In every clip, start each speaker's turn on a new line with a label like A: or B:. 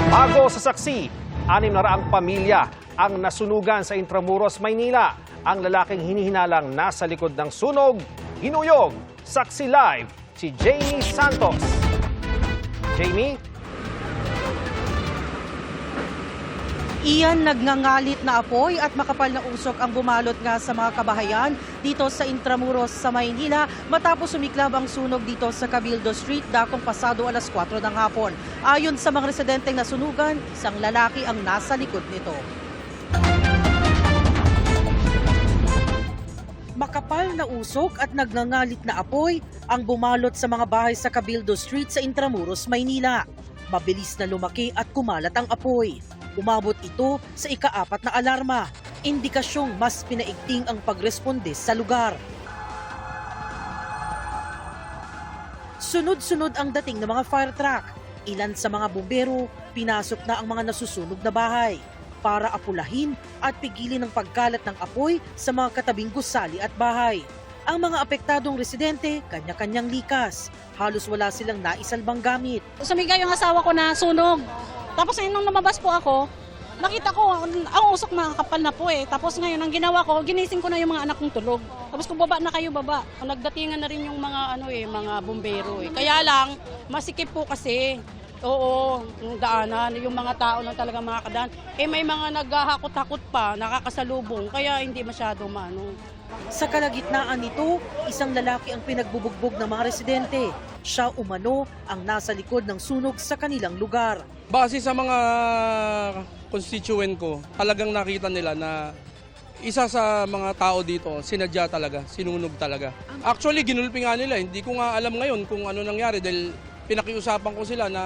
A: Bago sa saksi, 600 pamilya ang nasunugan sa Intramuros, Maynila. Ang lalaking hinihinalang nasa likod ng sunog, hinuyog. Saksi live, si Jamie Santos. Jamie?
B: Iyan, nagngangalit na apoy at makapal na usok ang bumalot nga sa mga kabahayan dito sa Intramuros sa Maynila matapos sumiklab ang sunog dito sa Cabildo Street dakong pasado alas 4 ng hapon. Ayon sa mga residenteng nasunugan, isang lalaki ang nasa likod nito. Makapal na usok at nagngangalit na apoy ang bumalot sa mga bahay sa Cabildo Street sa Intramuros, Maynila. Mabilis na lumaki at kumalat ang apoy. Umabot ito sa ika-4 na alarma, indikasyong mas pinaigting ang pagresponde sa lugar. Sunod-sunod ang dating ng mga fire truck. Ilan sa mga bumbero, pinasok na ang mga nasusunog na bahay para apulahin at pigilin ang pagkalat ng apoy sa mga katabing gusali at bahay. Ang mga apektadong residente, kanya-kanyang likas. Halos wala silang naisalbang gamit.
C: Sumigaw yung asawa ko na sunog. Tapos nung lumabas po ako, nakita ko ang usok makakapal na po eh. Tapos ngayon ang ginawa ko, ginising ko na yung mga anak kong tulog. Tapos kung baba na kayo, baba. Nagdatingan na rin yung mga mga bumbero eh. Kaya lang masikip po kasi. Oo, yung daanan, yung mga tao lang talaga makakadaan. Eh may mga naghahakot-hakot pa, nakakasalubong, kaya hindi masyado
B: Sa kalagitnaan nito, isang lalaki ang pinagbubugbog ng mga residente. Siya umano ang nasa likod ng sunog sa kanilang lugar.
D: Base sa mga constituent ko, talagang nakita nila na isa sa mga tao dito, sinadya talaga, sinunog talaga. Actually, ginulpi nga nila. Hindi ko nga alam ngayon kung ano nangyari dahil pinakiusapan ko sila na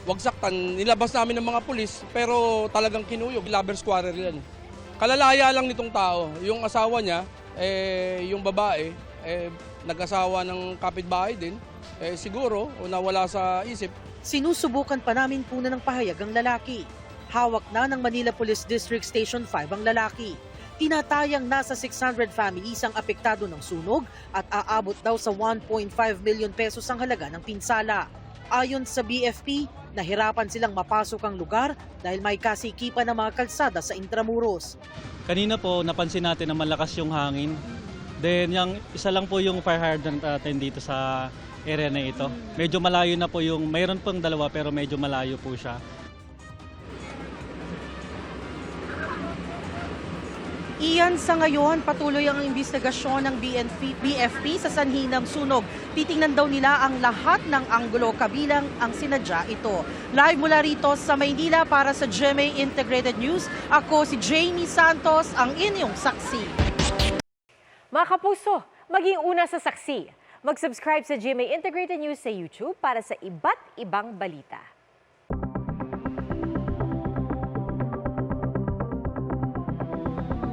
D: wag saktan. Nilabas namin ng mga pulis pero talagang kinuyog. Lovers quarrel yan. Kalalaya lang nitong tao. Yung asawa niya, yung babae, nag-asawa ng kapitbahay din. Siguro, nawala sa isip.
B: Sinusubukan pa namin puna ng pahayag ang lalaki. Hawak na ng Manila Police District Station 5 ang lalaki. Tinatayang nasa 600 families ang apektado ng sunog at aabot daw sa 1.5 million pesos ang halaga ng pinsala. Ayon sa BFP, nahirapan silang mapasok ang lugar dahil may kasikipan ng mga kalsada sa Intramuros.
E: Kanina po napansin natin na malakas yung hangin. Then yung isa lang po yung fire hydrant natin dito sa area na ito. Medyo malayo na po yung, mayroon pong dalawa pero medyo malayo po siya.
B: Iyan, sa ngayon, patuloy ang investigasyon ng BFP sa sanhi ng sunog. Titingnan daw nila ang lahat ng anggulo kabilang ang sinadya ito. Live mula rito sa Maynila para sa GMA Integrated News, ako si Jamie Santos, ang inyong saksi.
F: Mga kapuso, maging una sa saksi. Mag-subscribe sa GMA Integrated News sa YouTube para sa iba't ibang balita.